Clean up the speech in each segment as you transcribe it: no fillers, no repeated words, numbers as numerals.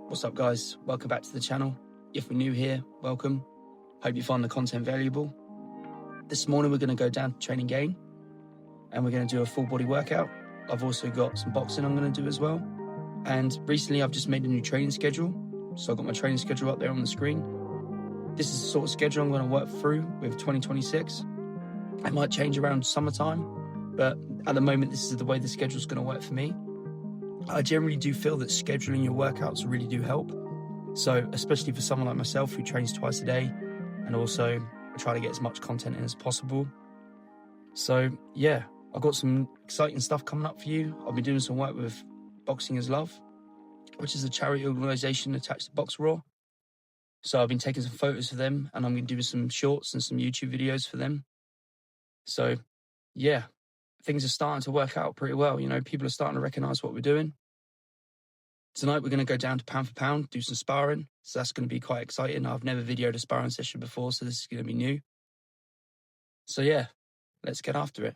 What's up, guys? Welcome back to the channel. If we're new here, welcome. Hope you find the content valuable. This morning we're going to go down to Training Gain and we're going to do a full body workout. I've also got some boxing I'm going to do as well. And recently I've just made a new training schedule. So I've got my training schedule up there on the screen. This is the sort of schedule I'm going to work through with 2026. It might change around summertime, but at the moment this is the way the schedule is going to work for me. I generally do feel that scheduling your workouts really do help. So especially for someone like myself who trains twice a day, and also I try to get as much content in as possible. So yeah, I've got some exciting stuff coming up for you. I'll be doing some work with Boxing is Love, which is a charity organisation attached to Box Raw. So I've been taking some photos for them, and I'm going to do some shorts and some YouTube videos for them. So yeah, things are starting to work out pretty well. You know, people are starting to recognise what we're doing. Tonight we're going to go down to pound for pound, do some sparring. So that's going to be quite exciting. I've never videoed a sparring session before, so this is going to be new. So yeah, let's get after it.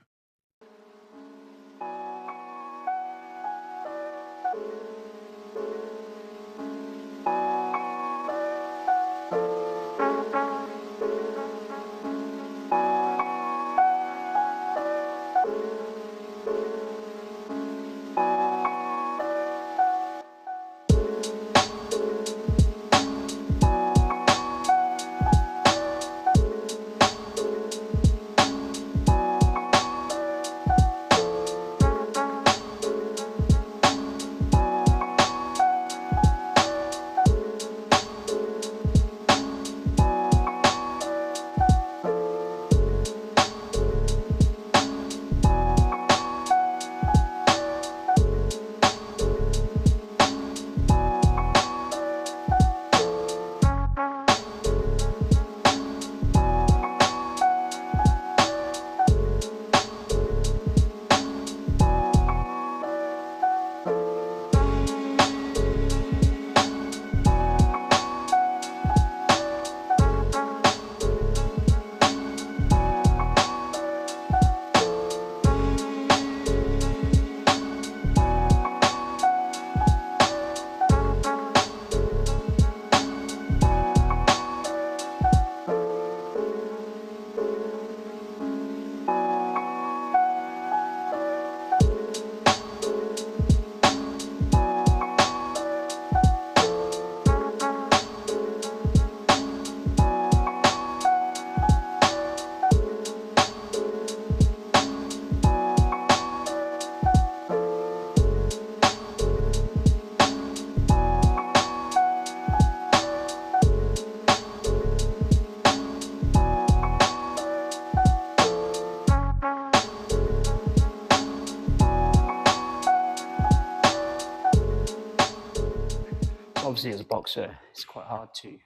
Obviously, as a boxer, it's quite hard to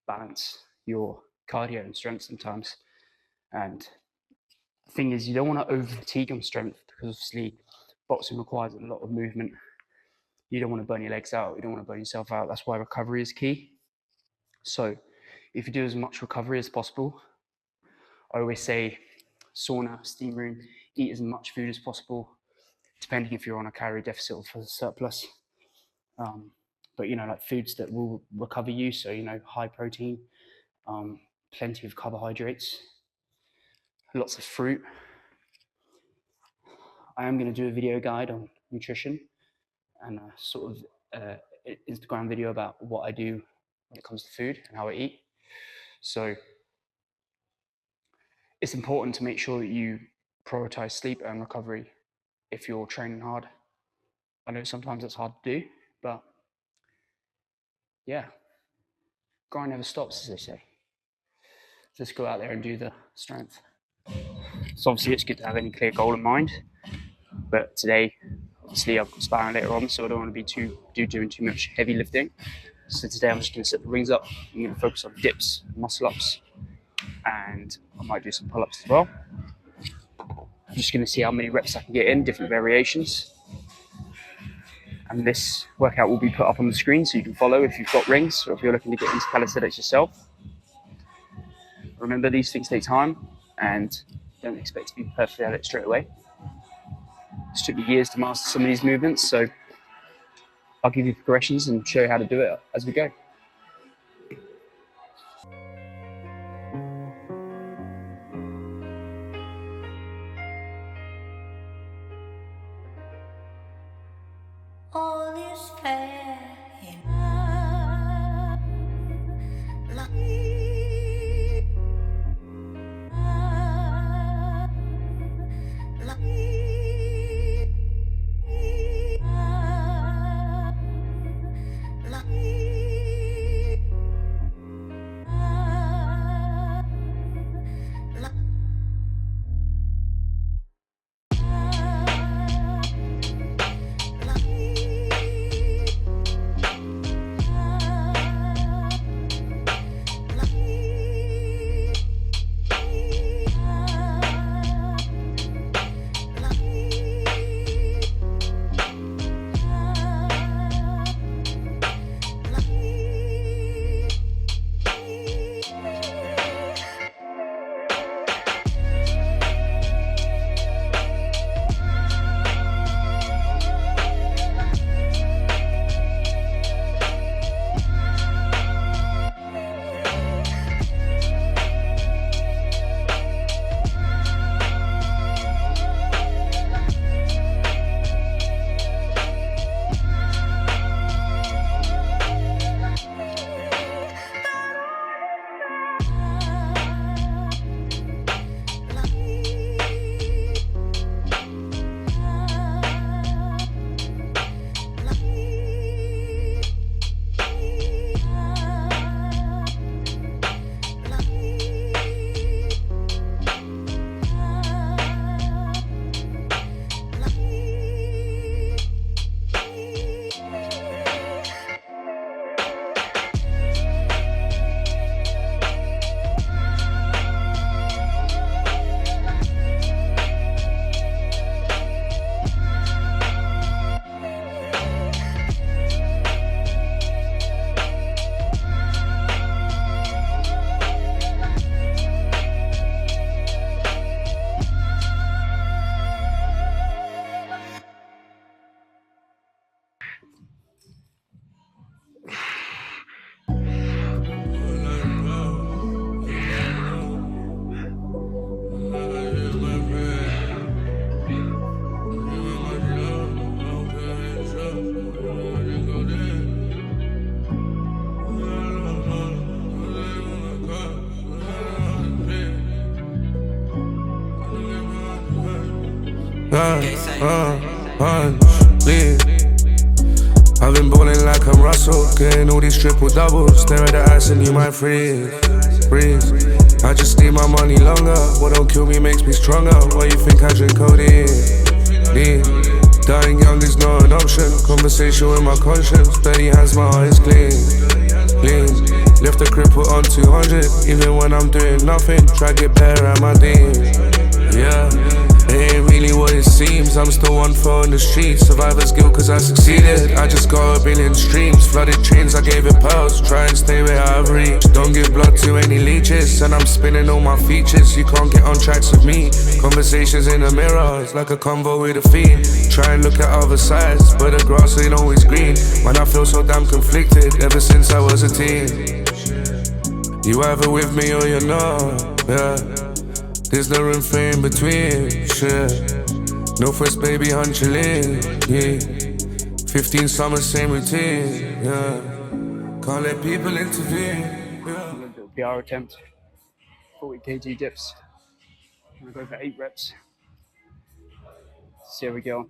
balance your cardio and strength sometimes. And the thing is, you don't want to over fatigue on strength because obviously boxing requires a lot of movement. You don't want to burn your legs out. You don't want to burn yourself out. That's why recovery is key. So if you do as much recovery as possible, I always say sauna, steam room, eat as much food as possible, depending if you're on a calorie deficit or for surplus. But, you know, like foods that will recover you. So, you know, high protein, plenty of carbohydrates, lots of fruit. I am going to do a video guide on nutrition and a sort of Instagram video about what I do when it comes to food and how I eat. So it's important to make sure that you prioritize sleep and recovery if you're training hard. I know sometimes it's hard to do, but yeah, grind never stops, as they say. Just go out there and do the strength. So obviously it's good to have any clear goal in mind, but today, obviously I've got sparring later on, so I don't want to be doing too much heavy lifting. So today I'm just going to set the rings up. I'm going to focus on dips, muscle ups, and I might do some pull-ups as well. I'm just going to see how many reps I can get in, different variations. And this workout will be put up on the screen so you can follow if you've got rings or if you're looking to get into calisthenics yourself. Remember, these things take time and don't expect to be perfect at it straight away. It took me years to master some of these movements, so I'll give you progressions and show you how to do it as we go. All is fair in love. I've been ballin' like I'm Russell, getting all these triple doubles. Stare at the ice and you might freeze. I just need my money longer. What don't kill me makes me stronger. Why you think I drink codeine? Dying young is not an option. Conversation with my conscience. Dirty hands, my heart is clean. Left the crib, put on 200. Even when I'm doing nothing, try get better at my deeds. Yeah, it ain't really what it seems. I'm still on foot in the streets. Survivor's guilt cause I succeeded. I just got a billion streams. Flooded chains, I gave it pearls. Try and stay where I've reached. Don't give blood to any leeches. And I'm spinning all my features. You can't get on tracks with me. Conversations in the mirror, it's like a convo with a fiend. Try and look at other sides, but the grass ain't always green. Man, I feel so damn conflicted ever since I was a teen. You either with me or you're not, yeah. There's no room for in between, shit. No first baby hunching, yeah. 15 summers, same routine, yeah. Can't let people intervene, yeah. I'm gonna do a PR attempt, 40 kg dips. I'm gonna go for 8 reps. See how we go.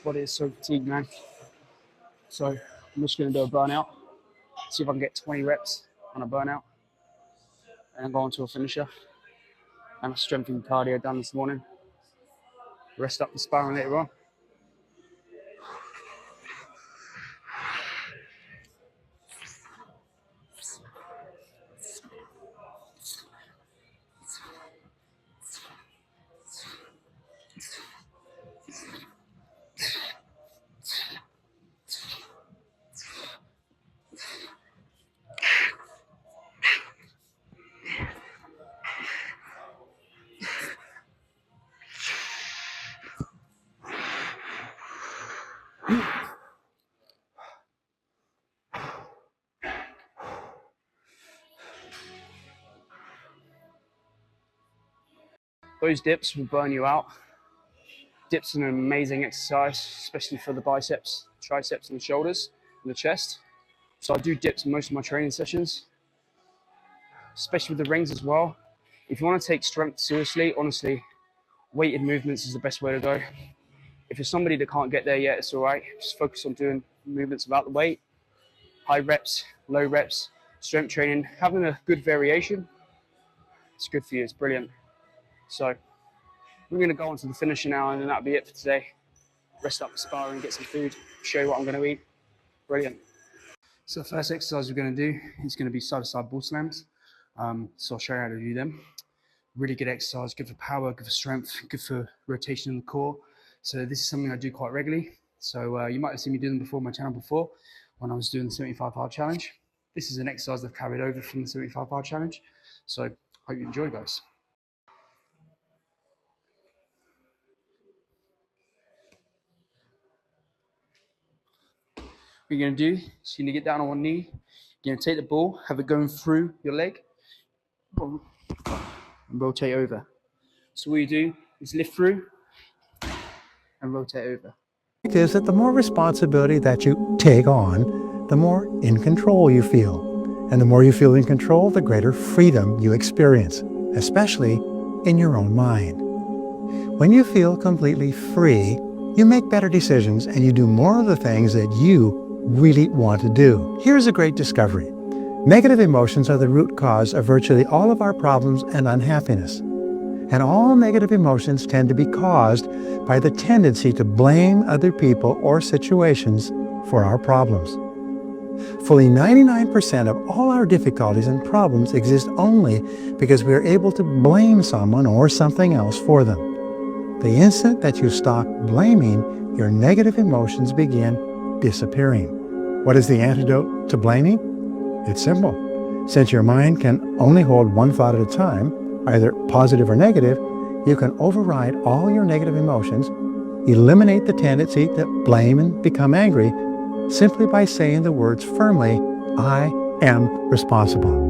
body is so fatigued, man. So I'm just going to do a burnout. See if I can get 20 reps on a burnout. And then go on to a finisher. And a strength and cardio done this morning. Rest up the sparring later on. Those dips will burn you out. Dips are an amazing exercise, especially for the biceps, triceps, and the shoulders, and the chest. So I do dips in most of my training sessions, especially with the rings as well. If you want to take strength seriously, honestly, weighted movements is the best way to go. If you're somebody that can't get there yet, it's all right. Just focus on doing movements without the weight, high reps, low reps, strength training, having a good variation. It's good for you, it's brilliant. So we're going to go on to the finisher now, and then that'll be it for today. Rest up the sparring, get some food, show you what I'm going to eat. Brilliant. So the first exercise we're going to do is going to be side-to-side ball slams. So I'll show you how to do them. Really good exercise, good for power, good for strength, good for rotation in the core. So this is something I do quite regularly. So you might have seen me do them before on my channel before when I was doing the 75 hard challenge. This is an exercise I've carried over from the 75 hard challenge. So hope you enjoy, guys. What you're going to do is you're going to get down on one knee. You're going to take the ball, have it going through your leg, and rotate over. So what you do is lift through and rotate over. Is that the more responsibility that you take on, the more in control you feel. And the more you feel in control, the greater freedom you experience, especially in your own mind. When you feel completely free, you make better decisions and you do more of the things that you really want to do. Here's a great discovery. Negative emotions are the root cause of virtually all of our problems and unhappiness. And all negative emotions tend to be caused by the tendency to blame other people or situations for our problems. Fully 99% of all our difficulties and problems exist only because we are able to blame someone or something else for them. The instant that you stop blaming, your negative emotions begin disappearing. What is the antidote to blaming? It's simple. Since your mind can only hold one thought at a time, either positive or negative, you can override all your negative emotions, eliminate the tendency to blame and become angry, simply by saying the words firmly, I am responsible.